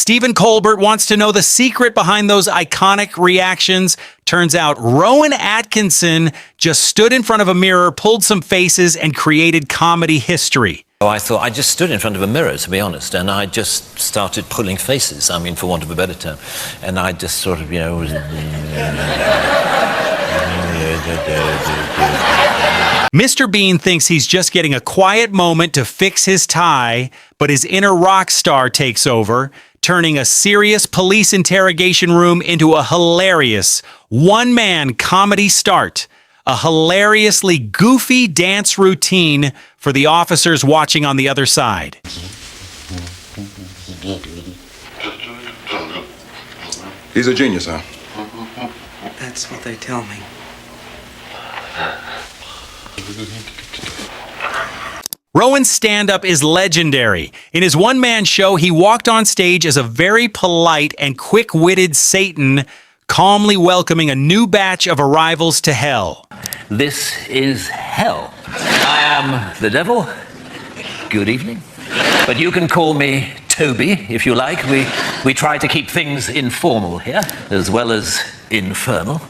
Stephen Colbert wants to know the secret behind those iconic reactions. Turns out Rowan Atkinson just stood in front of a mirror, pulled some faces, and created comedy history. I thought I just stood in front of a mirror, to be honest, and I just started pulling faces, I mean, for want of a better term. And I just sort of, Mr. Bean thinks he's just getting a quiet moment to fix his tie, but his inner rock star takes over, turning a serious police interrogation room into a hilarious one-man comedy start. A hilariously goofy dance routine for the officers watching on the other side. He's a genius, huh? That's what they tell me. Rowan's stand-up is legendary. In his one-man show, he walked on stage as a very polite and quick-witted Satan, calmly welcoming a new batch of arrivals to hell. this is hell. I am the devil. Good evening. But you can call me Toby, if you like. We try to keep things informal here, as well as infernal.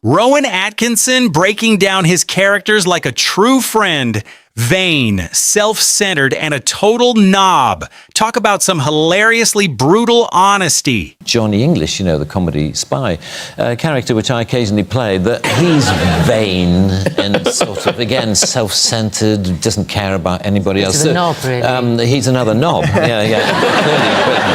Rowan Atkinson breaking down his characters like a true friend. Vain, self-centered, and a total knob. Talk about some hilariously brutal honesty. Johnny English, you know, the comedy spy, character which I occasionally played, that he's vain and sort of, again, self-centered, doesn't care about anybody else. He's a knob, really. He's another knob, yeah.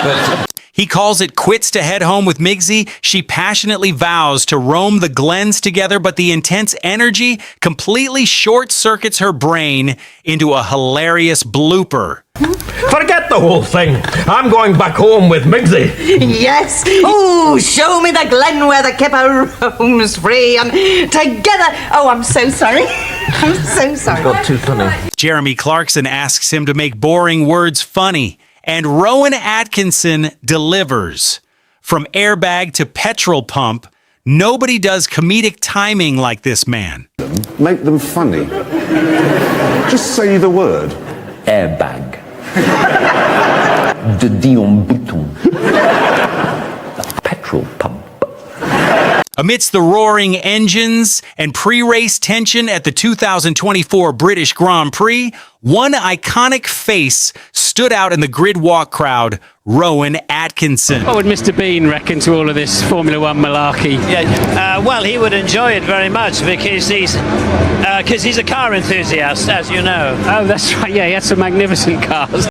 But he calls it quits to head home with Migsy. She passionately vows to roam the glens together, but the intense energy completely short-circuits her brain into a hilarious blooper. Forget the whole thing. I'm going back home with Migsy. Yes. Oh, show me the glen where the kipper roams free and together. Oh, I'm so sorry. I'm so sorry. Got too funny. Jeremy Clarkson asks him to make boring words funny. And Rowan Atkinson delivers. From airbag to petrol pump, nobody does comedic timing like this man. Make them funny. Just say the word. airbag. De Dion Bouton. Petrol pump. Amidst the roaring engines and pre-race tension at the 2024 British Grand Prix, one iconic face stood out in the grid walk crowd, Rowan Atkinson. What would Mr. Bean reckon to all of this Formula One malarkey? Well, he would enjoy it very much because he's a car enthusiast, as you know. Oh, that's right. Yeah, he had some magnificent cars.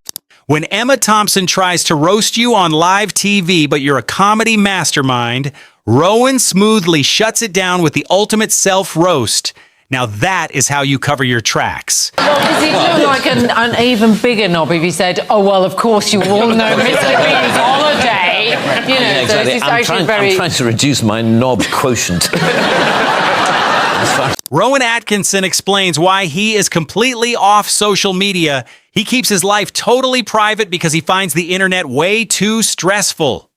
When Emma Thompson tries to roast you on live TV, but you're a comedy mastermind, Rowan smoothly shuts it down with the ultimate self-roast. Now that is how you cover your tracks. Well, because he'd look like an even bigger knob if he said, oh, well, of course you all know Mr. Bean's holiday. You know, Yeah, exactly. so I'm trying to reduce my knob quotient. Rowan Atkinson explains why he is completely off social media. He keeps his life totally private because he finds the internet way too stressful.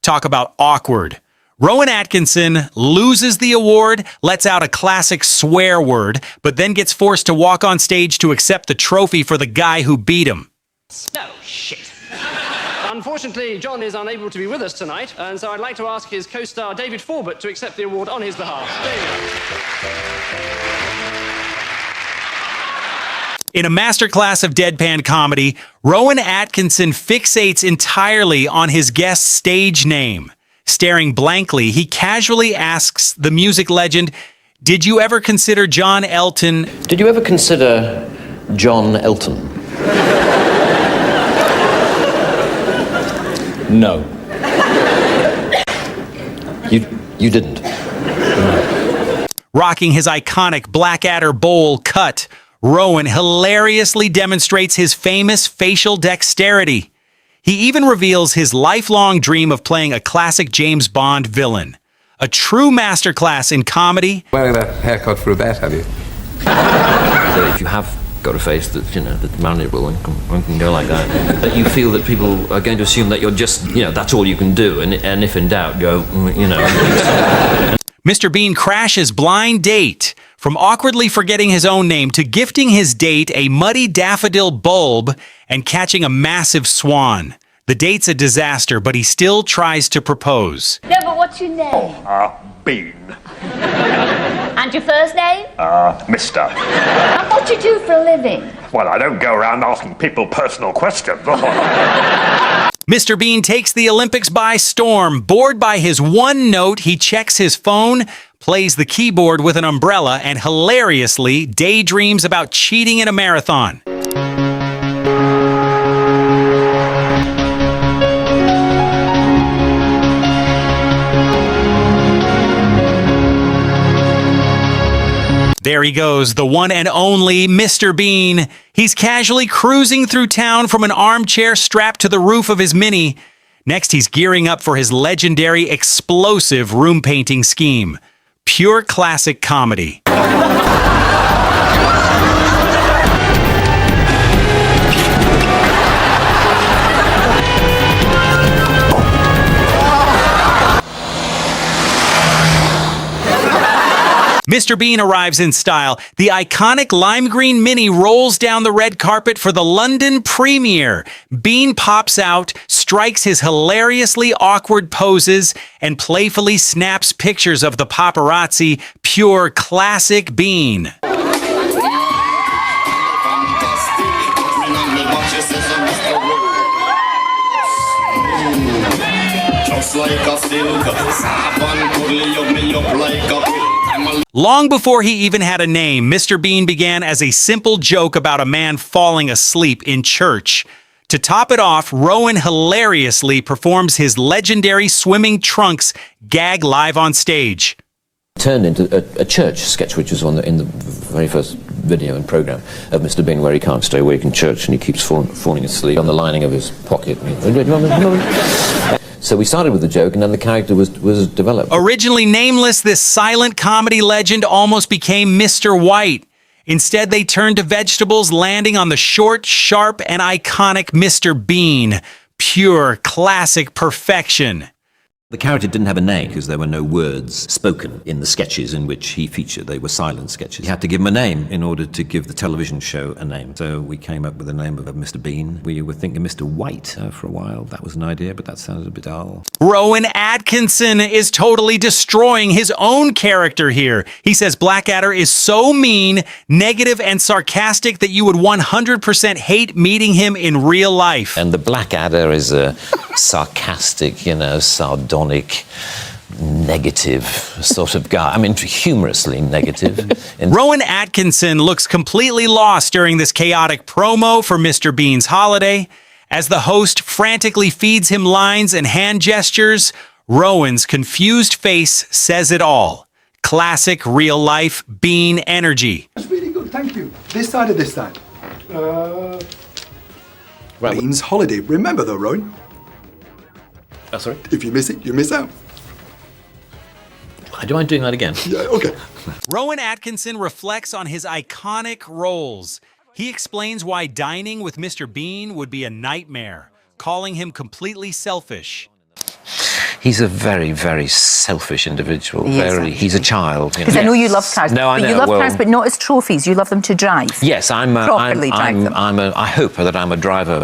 Talk about awkward. Rowan Atkinson loses the award, lets out a classic swear word, but then gets forced to walk on stage to accept the trophy for the guy who beat him. No, shit. Unfortunately, John is unable to be with us tonight, and so I'd like to ask his co-star David Forbert to accept the award on his behalf. David. In a masterclass of deadpan comedy, Rowan Atkinson fixates entirely on his guest's stage name. Staring blankly, he casually asks the music legend, "Did you ever consider John Elton?" Did you ever consider John Elton? No. You didn't. Rocking his iconic Blackadder bowl cut, Rowan hilariously demonstrates his famous facial dexterity. He even reveals his lifelong dream of playing a classic James Bond villain. A true masterclass in comedy. Wearing that haircut for a bet, have you? So if you have got a face that's, that's manageable and can go like that, but you feel that people are going to assume that you're just, that's all you can do, and if in doubt, go, Mr. Bean crashes blind date, from awkwardly forgetting his own name to gifting his date a muddy daffodil bulb and catching a massive swan. The date's a disaster, but he still tries to propose. No, but what's your name? Bean. And your first name? Mister. And what do you do for a living? Well, I don't go around asking people personal questions. Mr. Bean takes the Olympics by storm. Bored by his one note, he checks his phone, plays the keyboard with an umbrella, and hilariously daydreams about cheating in a marathon. There he goes, the one and only Mr. Bean. He's casually cruising through town from an armchair strapped to the roof of his Mini. Next, he's gearing up for his legendary explosive room painting scheme. Pure classic comedy. Mr. Bean arrives in style. The iconic lime green Mini rolls down the red carpet for the London premiere. Bean pops out, strikes his hilariously awkward poses, and playfully snaps pictures of the paparazzi. Pure classic Bean. Long before he even had a name, Mr. Bean began as a simple joke about a man falling asleep in church. To top it off, Rowan hilariously performs his legendary swimming trunks gag live on stage. Turned into a church sketch, which was in the very first video and program of Mr. Bean, where he can't stay awake in church and he keeps falling asleep on the lining of his pocket. So we started with the joke, and then the character was developed. Originally nameless, this silent comedy legend almost became Mr. White. Instead, they turned to vegetables, landing on the short, sharp, and iconic Mr. Bean. Pure, classic perfection. The character didn't have a name because there were no words spoken in the sketches in which he featured. They were silent sketches. You had to give him a name in order to give the television show a name. So we came up with the name of Mr. Bean. We were thinking Mr. White for a while. That was an idea, but that sounded a bit dull. Rowan Atkinson is totally destroying his own character here. He says Blackadder is so mean, negative, and sarcastic that you would 100% hate meeting him in real life. And the Blackadder is a sarcastic, sardonic, negative sort of guy. I mean, humorously negative. Rowan Atkinson looks completely lost during this chaotic promo for Mr. Bean's holiday. As the host frantically feeds him lines and hand gestures, Rowan's confused face says it all. Classic real-life Bean energy. That's really good, thank you. This side or this side? Bean's holiday. Remember though, Rowan? Oh, sorry? If you miss it, you miss out. Do you mind doing that again? Yeah, okay. Rowan Atkinson reflects on his iconic roles. He explains why dining with Mr. Bean would be a nightmare, calling him completely selfish. He's a very, very selfish individual. He's a child. Because I know you love cars. No, I know. But you love cars, but not as trophies. You love them to drive. Yes, I hope that I'm a driver